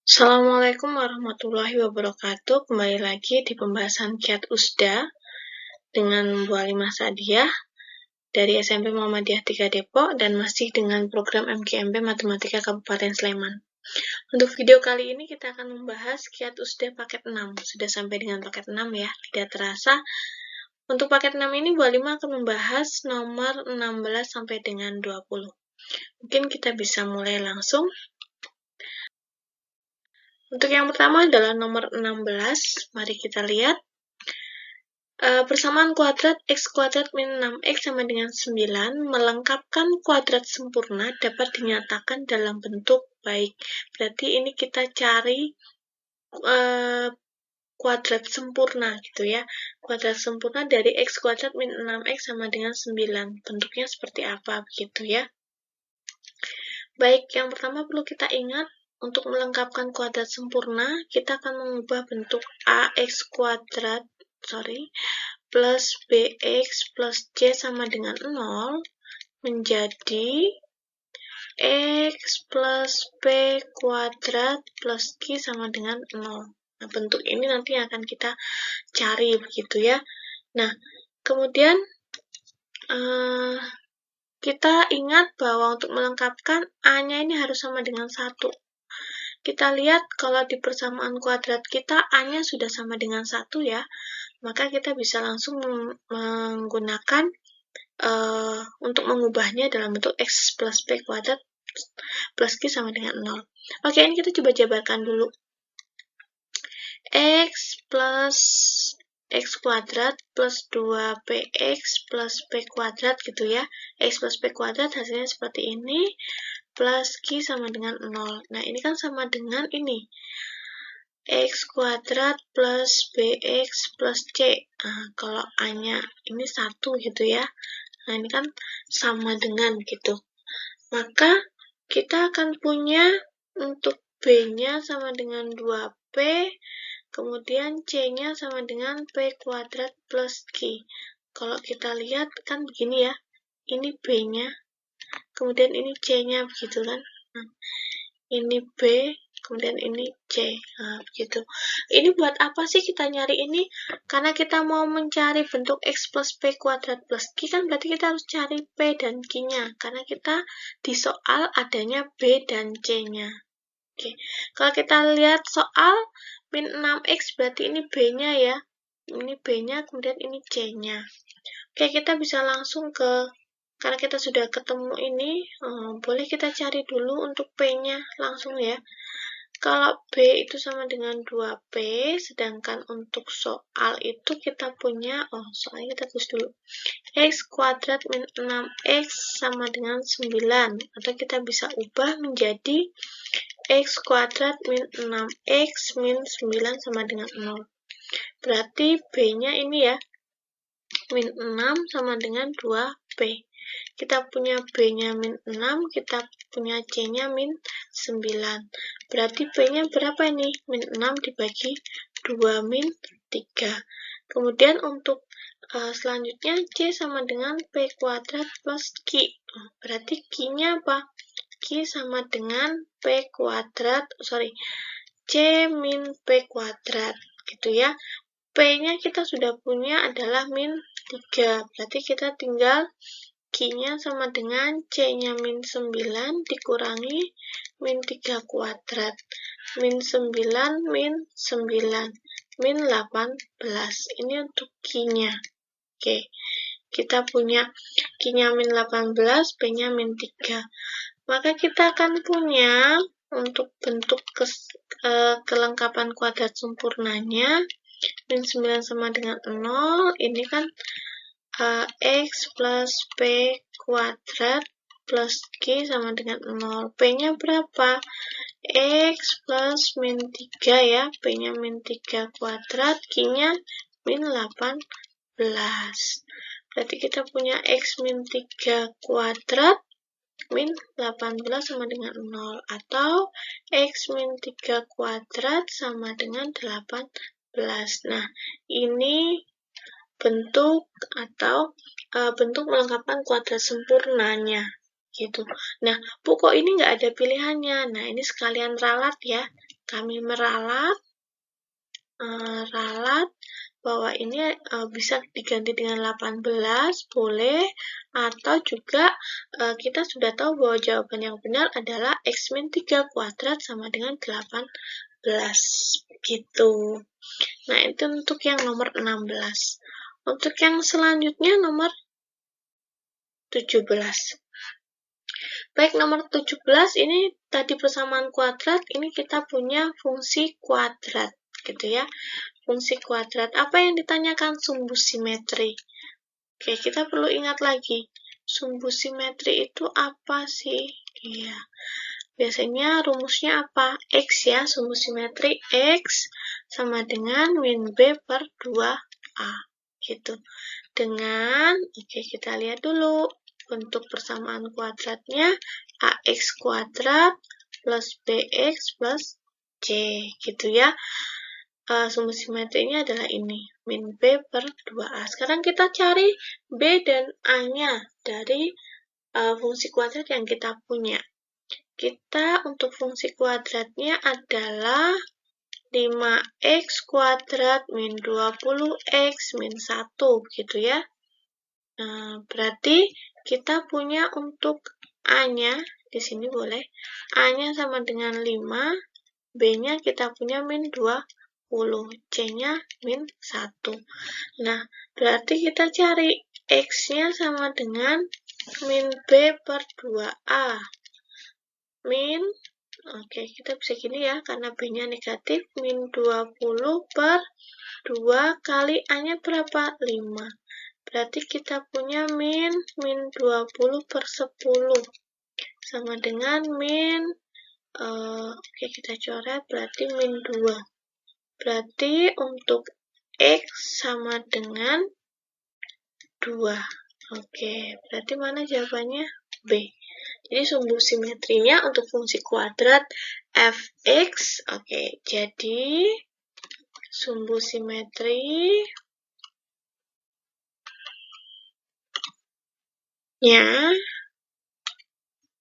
Assalamualaikum warahmatullahi wabarakatuh. Kembali lagi di pembahasan Kiat Usda dengan Bu Alimah Sadiah dari SMP Muhammadiyah 3 Depok dan masih dengan program MKMP Matematika Kabupaten Sleman. Untuk video kali ini kita akan membahas Kiat Usda paket 6. Sudah sampai dengan paket 6 ya, tidak terasa. Untuk paket 6 ini Bu Alimah akan membahas nomor 16 sampai dengan 20. Mungkin kita bisa mulai langsung. Untuk yang pertama adalah nomor 16, mari kita lihat. Persamaan kuadrat x kuadrat min 6x sama dengan 9 melengkapkan kuadrat sempurna dapat dinyatakan dalam bentuk baik. Berarti ini kita cari kuadrat sempurna gitu ya. Kuadrat sempurna dari x kuadrat min 6x sama dengan 9. Bentuknya seperti apa begitu ya. Baik, yang pertama perlu kita ingat. Untuk melengkapkan kuadrat sempurna, kita akan mengubah bentuk ax kuadrat, plus bx plus c sama dengan 0 menjadi x plus p kuadrat plus q sama dengan 0. Nah, bentuk ini nanti akan kita cari begitu ya. Nah, kemudian kita ingat bahwa untuk melengkapkan A-nya ini harus sama dengan 1. Kita lihat kalau di persamaan kuadrat kita A-nya sudah sama dengan 1 ya, maka kita bisa langsung menggunakan untuk mengubahnya dalam bentuk x plus p kuadrat plus q sama dengan 0. Oke, ini kita coba jabarkan dulu. X plus x kuadrat plus 2px plus p kuadrat gitu ya. X plus p kuadrat hasilnya seperti ini, plus q sama dengan 0. Nah, ini kan sama dengan ini. X kuadrat plus bx plus c. Nah, kalau A-nya ini 1 gitu ya. Nah, ini kan sama dengan gitu. Maka kita akan punya untuk B-nya sama dengan 2P, kemudian C-nya sama dengan P kuadrat plus Q. Kalau kita lihat kan begini ya. Ini B-nya, kemudian ini C-nya begitu kan. Nah, ini B, kemudian ini C. Nah, begitu. Ini buat apa sih kita nyari ini? Karena kita mau mencari bentuk X plus P kuadrat plus Q, kan berarti kita harus cari P dan Q-nya. Karena kita di soal adanya B dan C-nya. Oke. Kalau kita lihat soal min 6X, berarti ini B-nya ya. Ini B-nya, kemudian ini C-nya. Oke, kita bisa langsung karena kita sudah ketemu ini, boleh kita cari dulu untuk P-nya langsung ya. Kalau B itu sama dengan 2P, sedangkan untuk soal itu kita punya, soalnya kita tulis dulu. X kuadrat min 6X sama dengan 9. Atau kita bisa ubah menjadi X kuadrat min 6X min 9 sama dengan 0. Berarti B-nya ini ya, min 6 sama dengan 2P. Kita punya B-nya min 6, kita punya C-nya min 9. Berarti B-nya berapa ini? Min 6 dibagi 2 min 3. Kemudian untuk selanjutnya C sama dengan P kuadrat plus Q. Berarti Q-nya apa? Q sama dengan P kuadrat, C min P kuadrat. Gitu ya. P-nya kita sudah punya adalah min 3. Berarti kita tinggal Q-nya sama dengan C-nya min 9 dikurangi min 3 kuadrat. Min 9 min 9 min 18. Ini untuk Q-nya. Oke, kita punya Q-nya min 18, P-nya min 3. Maka kita akan punya untuk bentuk kelengkapan kuadrat sempurnanya min 9 sama dengan 0. Ini kan X plus P kuadrat plus Q sama dengan 0. P-nya berapa? X plus min 3 ya. P-nya min 3 kuadrat, Q-nya min 18. Berarti kita punya X min 3 kuadrat min 18 sama dengan 0. Atau X min 3 kuadrat sama dengan 18. Nah, ini bentuk atau bentuk melengkapkan kuadrat sempurnanya gitu. Nah, Bu kok ini nggak ada pilihannya. Nah, ini sekalian ralat ya. kami meralat bahwa ini bisa diganti dengan 18, boleh, atau juga kita sudah tahu bahwa jawaban yang benar adalah X min 3 kuadrat sama dengan 18, gitu. Nah, itu untuk yang nomor 16. Untuk yang selanjutnya nomor 17. Baik, nomor 17 ini tadi persamaan kuadrat, ini kita punya fungsi kuadrat, gitu ya. Fungsi kuadrat. Apa yang ditanyakan? Sumbu simetri. Oke, kita perlu ingat lagi. Sumbu simetri itu apa sih? Iya. Biasanya rumusnya apa? X ya, sumbu simetri X sama dengan min B per 2A. Gitu. Dengan, oke, kita lihat dulu. Bentuk persamaan kuadratnya AX kuadrat plus BX plus C. Gitu ya. Sumbu simetrinya adalah ini, min B per 2A. Sekarang kita cari B dan A-nya dari fungsi kuadrat yang kita punya. Kita untuk fungsi kuadratnya adalah 5x kuadrat min 20x min 1, gitu ya. Nah, berarti kita punya untuk A-nya, di sini boleh, A-nya sama dengan 5, B-nya kita punya min 20. C-nya min 1. Nah, berarti kita cari X-nya sama dengan min B per 2A. Min, oke, kita bisa gini ya, karena B-nya negatif, min 20 per 2 kali A-nya berapa? 5. Berarti kita punya min 20 per 10. Sama dengan min, oke, kita coret, berarti min 2. Berarti untuk X sama dengan 2. Oke, berarti mana jawabannya? B. Jadi sumbu simetrinya untuk fungsi kuadrat fx, oke, jadi sumbu simetrinya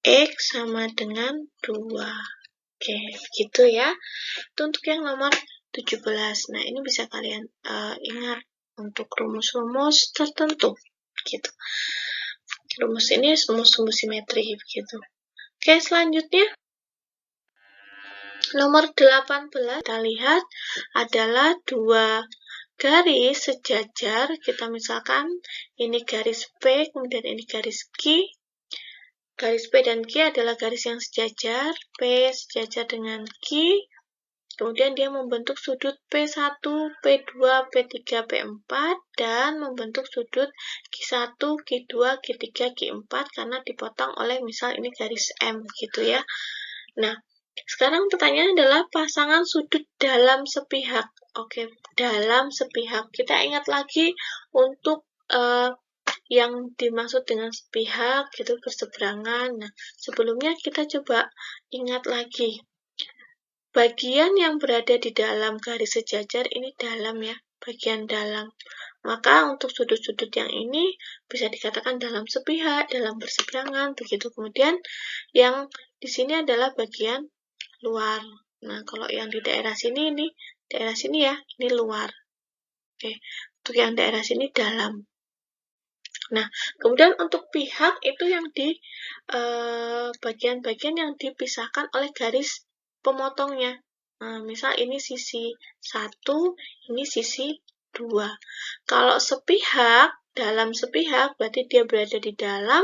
X sama dengan 2. Oke, begitu ya. Itu untuk yang nomor 17. Nah, ini bisa kalian ingat untuk rumus-rumus tertentu, gitu. Rumus ini sumbu simetri, begitu. Oke, selanjutnya nomor 18 kita lihat adalah dua garis sejajar. Kita misalkan ini garis P, kemudian ini garis Q. Garis P dan Q adalah garis yang sejajar, P sejajar dengan Q. Kemudian dia membentuk sudut P1, P2, P3, P4, dan membentuk sudut Q1, Q2, Q3, Q4, karena dipotong oleh misal ini garis M, gitu ya. Nah, sekarang pertanyaan adalah pasangan sudut dalam sepihak. Oke, dalam sepihak. Kita ingat lagi untuk yang dimaksud dengan sepihak, gitu, berseberangan. Nah, sebelumnya kita coba ingat lagi. Bagian yang berada di dalam garis sejajar ini dalam ya, bagian dalam. Maka untuk sudut-sudut yang ini bisa dikatakan dalam sepihak, dalam berseberangan, begitu. Kemudian yang di sini adalah bagian luar. Nah, kalau yang di daerah sini ini, daerah sini ya, ini luar. Oke, untuk yang daerah sini dalam. Nah, kemudian untuk pihak itu yang di bagian-bagian yang dipisahkan oleh garis pemotongnya. Nah, misal ini sisi 1, ini sisi 2. Kalau sepihak, dalam sepihak, berarti dia berada di dalam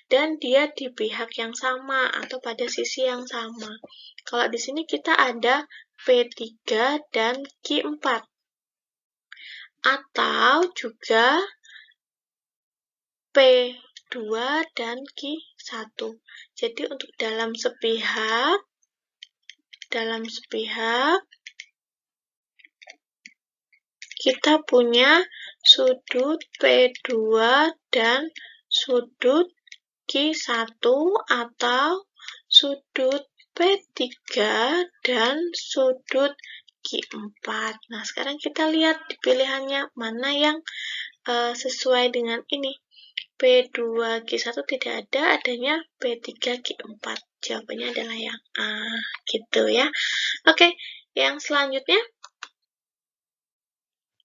dan dia di pihak yang sama atau pada sisi yang sama. Kalau di sini kita ada P3 dan Q4. Atau juga P2 dan Q1. Jadi untuk dalam sepihak kita punya sudut P2 dan sudut Q1 atau sudut P3 dan sudut Q4. Nah, sekarang kita lihat di pilihannya mana yang sesuai dengan ini. P2 Q1 tidak ada, adanya P3 Q4. Jawabannya adalah yang A, gitu ya. Oke, yang selanjutnya.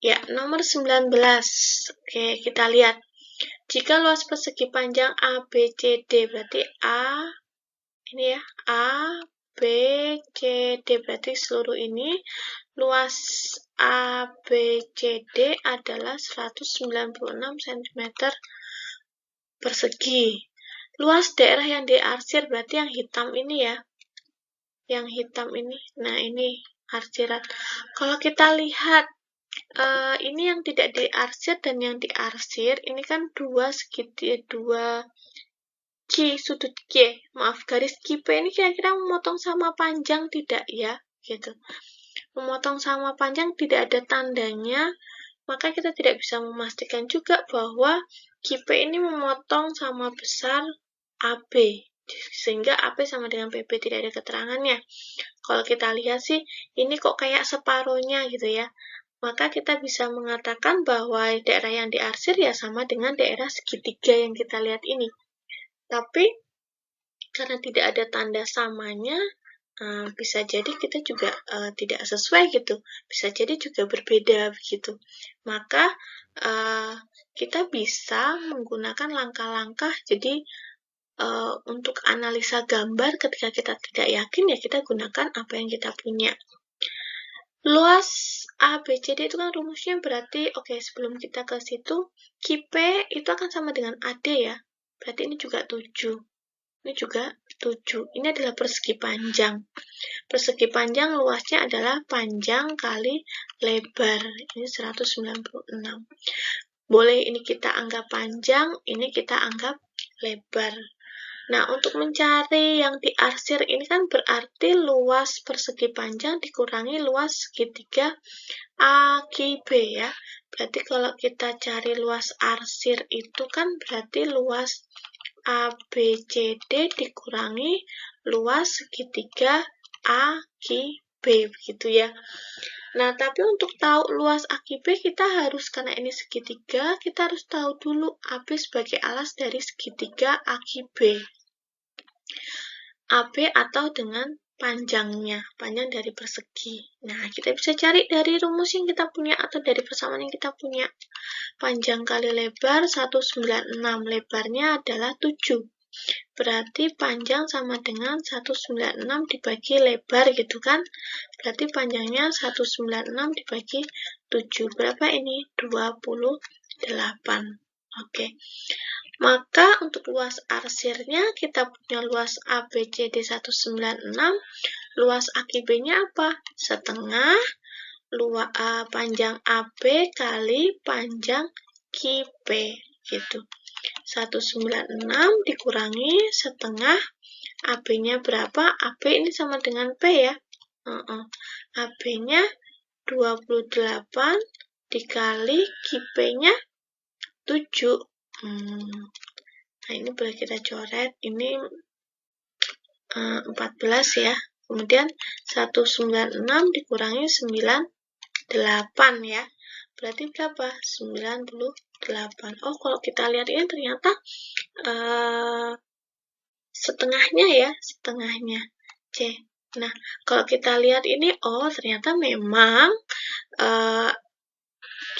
Ya, nomor 19. Oke, kita lihat. Jika luas persegi panjang ABCD, berarti A, ini ya, A, B, C, D, berarti seluruh ini. Luas ABCD adalah 196 cm persegi. Luas daerah yang diarsir, berarti yang hitam ini ya. Yang hitam ini. Nah, ini arsiran. Kalau kita lihat, ini yang tidak diarsir dan yang diarsir, ini kan dua sudut Q, maaf, garis QP ini kira-kira memotong sama panjang tidak ya, gitu. Memotong sama panjang tidak ada tandanya, maka kita tidak bisa memastikan juga bahwa QP ini memotong sama besar AB, sehingga AP sama dengan PB tidak ada keterangannya. Kalau kita lihat sih, ini kok kayak separuhnya gitu ya. Maka kita bisa mengatakan bahwa daerah yang diarsir ya sama dengan daerah segitiga yang kita lihat ini. Tapi, karena tidak ada tanda samanya, bisa jadi kita juga tidak sesuai gitu. Bisa jadi juga berbeda begitu. Maka, kita bisa menggunakan langkah-langkah, jadi untuk analisa gambar ketika kita tidak yakin, ya kita gunakan apa yang kita punya. Luas ABCD itu kan rumusnya berarti, oke, sebelum kita ke situ, QP itu akan sama dengan AD ya. Berarti ini juga 7. Ini juga 7. Ini adalah persegi panjang. Persegi panjang luasnya adalah panjang kali lebar. Ini 196. Boleh ini kita anggap panjang, ini kita anggap lebar. Nah, untuk mencari yang diarsir ini kan berarti luas persegi panjang dikurangi luas segitiga AQB ya. Berarti kalau kita cari luas arsir itu kan berarti luas ABCD dikurangi luas segitiga AQB, begitu ya. Nah, tapi untuk tahu luas AQB kita harus, karena ini segitiga, kita harus tahu dulu AB sebagai alas dari segitiga AQB. AB atau dengan panjangnya, panjang dari persegi. Nah, kita bisa cari dari rumus yang kita punya atau dari persamaan yang kita punya. Panjang kali lebar 196, lebarnya adalah 7. Berarti panjang sama dengan 196 dibagi lebar gitu kan. Berarti panjangnya 196 dibagi 7. Berapa ini? 28. Oke. Maka untuk luas arsirnya kita punya luas ABCD 196, luas AQB-nya apa? Setengah panjang AB kali panjang QP gitu. 196 dikurangi setengah, AB-nya berapa? AB ini sama dengan P ya. AB-nya 28 dikali QP-nya 7. Nah, ini boleh kita coret. Ini 14 ya. Kemudian 196 dikurangi 98 ya. Berarti berapa? 98. Oh, kalau kita lihat ini ternyata setengahnya ya. Setengahnya. C. Nah, kalau kita lihat ini, oh ternyata memang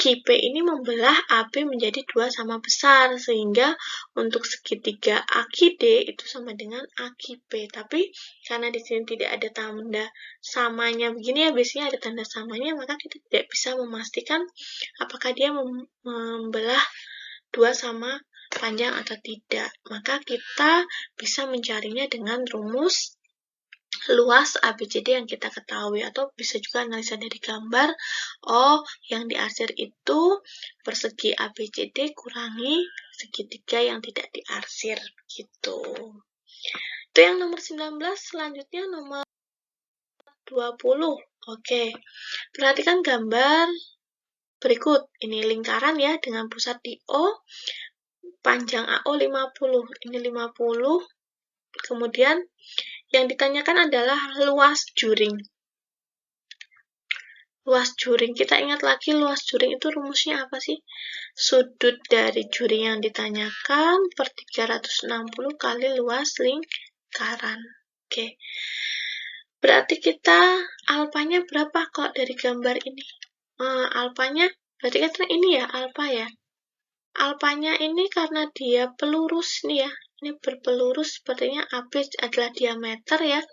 QP ini membelah AB menjadi 2 sama besar, sehingga untuk segitiga AQD itu sama dengan AQP. Tapi karena di sini tidak ada tanda samanya begini ya, biasanya ada tanda samanya, maka kita tidak bisa memastikan apakah dia membelah 2 sama panjang atau tidak. Maka kita bisa mencarinya dengan rumus luas ABCD yang kita ketahui, atau bisa juga analisa dari gambar. Oh, yang diarsir itu persegi ABCD kurangi segitiga yang tidak diarsir gitu. Itu yang nomor 19. Selanjutnya nomor 20. Oke. Perhatikan gambar berikut. Ini lingkaran ya dengan pusat di O, panjang AO 50. Ini 50. Kemudian yang ditanyakan adalah luas juring. Luas juring, kita ingat lagi luas juring itu rumusnya apa sih? Sudut dari juring yang ditanyakan per 360 kali luas lingkaran. Oke. Berarti kita alfanya berapa kok dari gambar ini? Alfanya, berarti kan ini ya, alfa ya. Alfanya ini karena dia pelurus nih ya, ini berpelurus sepertinya AB adalah diameter ya,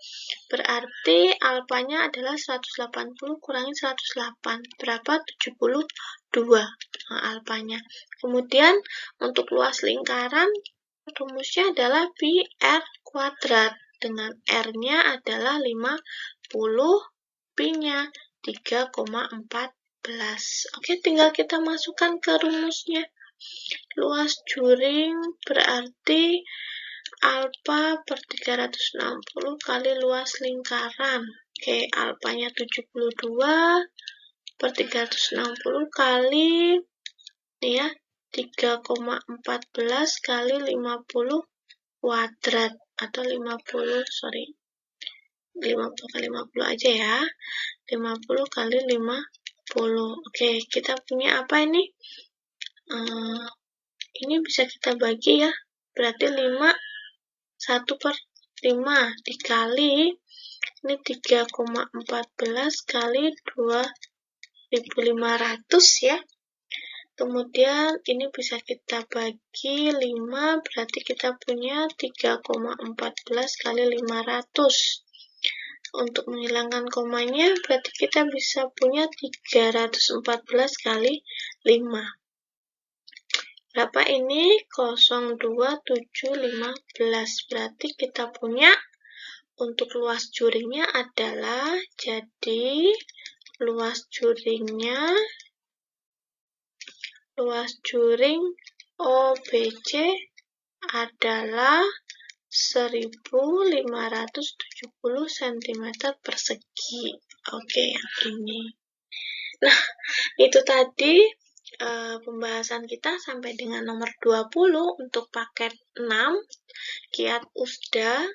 berarti alfanya adalah 180 kurangi 108, berapa? 72 alfanya. Kemudian untuk luas lingkaran, rumusnya adalah pi R kuadrat, dengan R-nya adalah 50, pi-nya 3,14. Oke, tinggal kita masukkan ke rumusnya. Luas juring berarti alfa per 360 kali luas lingkaran. Oke, alfanya 72 per 360 kali ini ya, 3,14 kali 50 kuadrat atau 50 kali 50 aja ya. 50 kali 50. Oke, kita punya apa ini? Ini bisa kita bagi ya, berarti 1 per 5 dikali, ini 3,14 kali 2.500 ya. Kemudian ini bisa kita bagi 5, berarti kita punya 3,14 kali 500. Untuk menghilangkan komanya, berarti kita bisa punya 314 kali 5. Berapa ini? 0,2715. Berarti kita punya untuk luas juringnya adalah, jadi luas juring OBC adalah 1570 cm persegi. Oke, yang ini. Nah, itu tadi pembahasan kita sampai dengan nomor 20 untuk paket 6 kiat USDA.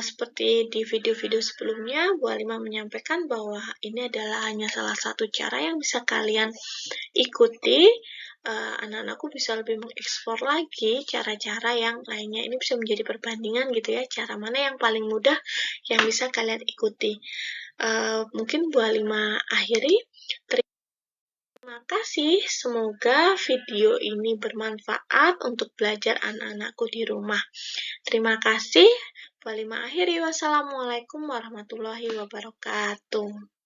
Seperti di video-video sebelumnya, Bu Halimah menyampaikan bahwa ini adalah hanya salah satu cara yang bisa kalian ikuti. Anak-anakku bisa lebih mengeksplor lagi cara-cara yang lainnya. Ini bisa menjadi perbandingan gitu ya, cara mana yang paling mudah yang bisa kalian ikuti. Mungkin Bu Halimah akhiri. Terima kasih, semoga video ini bermanfaat untuk belajar anak-anakku di rumah. Terima kasih. Bu Halimah akhiri. Wassalamualaikum warahmatullahi wabarakatuh.